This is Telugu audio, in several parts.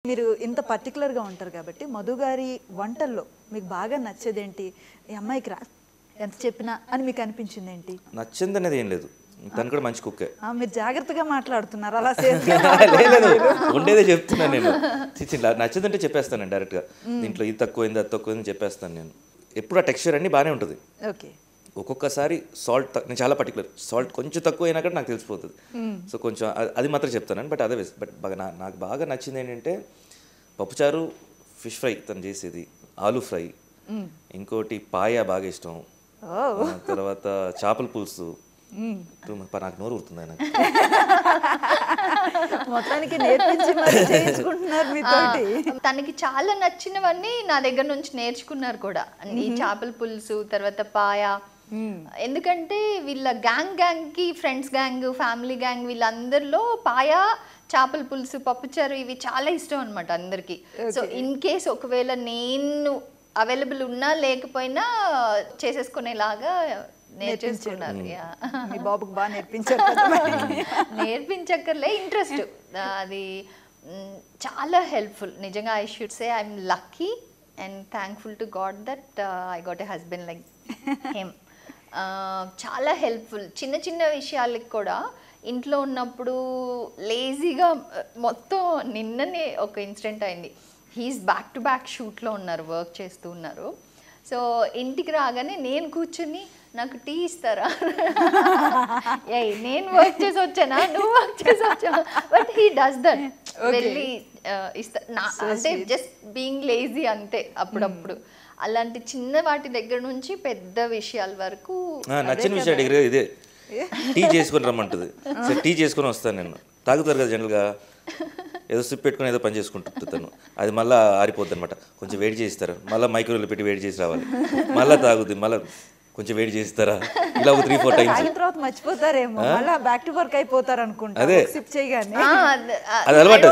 మీరు ఇంత పర్టిక్యులర్‌గా ఉంటారు కాబట్టి మధు గారి వంటల్లో మీకు బాగా నచ్చేదేంటి? ఈ అమ్మాయికి ఎంత చెప్పినా అని మీకు అనిపించిందేంటి? నచ్చిందనేది ఏం లేదు. తను కూడా మంచి కుక్కే. మీరు జాగ్రత్తగా మాట్లాడుతున్నారు. అలా సేఫ్‌గా లేదు ఉండేదే చెప్తున్నాను నేను. నచ్చదంటే చెప్పేస్తాను డైరెక్ట్‌గా. దీంట్లో ఇది తక్కువైంది అది తక్కువైంది చెప్పేస్తాను నేను. ఎప్పుడు ఆ టెక్స్చర్ అన్నీ బాగానే ఉంటుంది. ఓకే. ఒక్కొక్కసారి సాల్ట్ నేను చాలా పర్టికులర్. సాల్ట్ కొంచెం తక్కువ అయినా కూడా నాకు తెలిసిపోతుంది. సో కొంచెం అది మాత్రం చెప్తాను. బట్ అదే బట్ బాగా నాకు బాగా నచ్చింది ఏంటంటే పప్పుచారు, ఫిష్ ఫ్రై తను చేసేది, ఆలూ ఫ్రై, ఇంకోటి పాయ బాగా ఇష్టం, తర్వాత చేపల పులుసు. నాకు నోరు ఊరుతుంది ఆయన. మొత్తానికి నేర్పించి మరి చేయించుకుంటున్నారు మీతోటి. తనకి చాలా నచ్చినవన్నీ నా దగ్గర నుంచి నేర్చుకున్నారు కూడా. ఈ చేపల పులుసు, తర్వాత పాయ. ఎందుకంటే వీళ్ళ గ్యాంగ్కి ఫ్రెండ్స్ గ్యాంగ్, ఫ్యామిలీ గ్యాంగ్ వీళ్ళందరిలో పాయ, చేపల పులుసు, పప్పుచారు ఇవి చాలా ఇష్టం అనమాట అందరికి. సో ఇన్ కేస్ ఒకవేళ నేను అవైలబుల్ ఉన్నా లేకపోయినా చేసేసుకునేలాగా నేర్చేసుకున్నారు. మీ బాబుకి బాగా నేర్పించారు. నేర్పించక్కర్లే, ఇంట్రెస్ట్ అది చాలా హెల్ప్ఫుల్. నిజంగా I should say I'm lucky and thankful to God that I got a husband like him. చాలా హెల్ప్ఫుల్. చిన్న చిన్న విషయాలకి కూడా ఇంట్లో ఉన్నప్పుడు లేజీగా మొత్తం నిన్ననే ఒక ఇన్సిడెంట్ అయింది. హీఈస్ బ్యాక్ టు బ్యాక్ షూట్లో ఉన్నారు, వర్క్ చేస్తూ ఉన్నారు. సో ఇంటికి రాగానే నేను కూర్చుని నాకు టీ ఇస్తారా, నేను వర్క్ చేసి వచ్చానా, నువ్వు వర్క్ చేసి వచ్చావా, బట్ హీ డస్ దట్. వెళ్ళి ఇస్తా అంటే జస్ట్ బీయింగ్ లేజీ అంతే అప్పుడప్పుడు. అలాంటి చిన్న వాటి దగ్గర నుంచి పెద్ద విషయాల వరకు నచ్చిన విషయం అడిగారు. ఇదే టీ చేసుకొని రమ్మంటుంది. సరే టీ చేసుకొని వస్తాను నేను. తాగుతారు కదా జనరల్గా, ఏదో సిప్ పెట్టుకుని ఏదో పని చేసుకుంటుంటాను. అది మళ్ళీ ఆరిపోద్ది అనమాట. కొంచెం వేడి చేయిస్తారు, మళ్ళీ మైక్రోవేవ్లో పెట్టి వేడి చేసి రావాలి, మళ్ళీ తాగుద్ది, మళ్ళీ కొంచెం వేడి చేస్తారా, ఇలా 3-4 టైమ్స్. తర్వాత మర్చిపోతారేమో, మళ్ళీ బ్యాక్ టు వర్క్ అయిపోతారు అనుకుంటా. అదే సిప్ చేయగానే అది అలవాటు.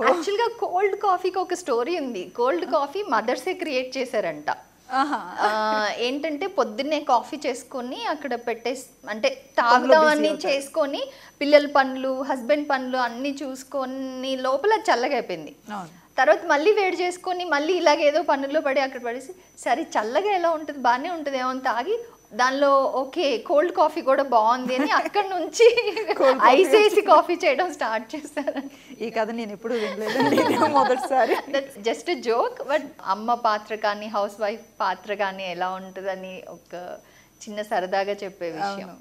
యాక్చువల్గా కోల్డ్ కాఫీకి ఒక స్టోరీ ఉంది. కోల్డ్ కాఫీ మదర్సే క్రియేట్ చేశారంట. ఏంటంటే పొద్దున్నే కాఫీ చేసుకొని అక్కడ పెట్టేసి, అంటే తాగుదామని చేసుకొని పిల్లల పనులు, హస్బెండ్ పనులు అన్నీ చూసుకొని లోపల చల్లగా అయిపోయింది. తర్వాత మళ్ళీ వేడి చేసుకొని మళ్ళీ ఇలాగేదో పనుల్లో పడి అక్కడ పడేసి, సరే చల్లగా ఎలా ఉంటుంది, బాగానే ఉంటుంది ఏమో అని తాగి దానిలో ఓకే కోల్డ్ కాఫీ కూడా బాగుంది అని అక్కడ నుంచి ఐస్ వేసి కాఫీ చేయడం స్టార్ట్ చేస్తారు. ఈ కథ నేను ఎప్పుడు వినలేదు, మొదటిసారి. That's just joke. బట్ అమ్మ పాత్ర కానీ హౌస్ వైఫ్ పాత్ర కానీ ఎలా ఉంటుందని ఒక చిన్న సరదాగా చెప్పే విషయం.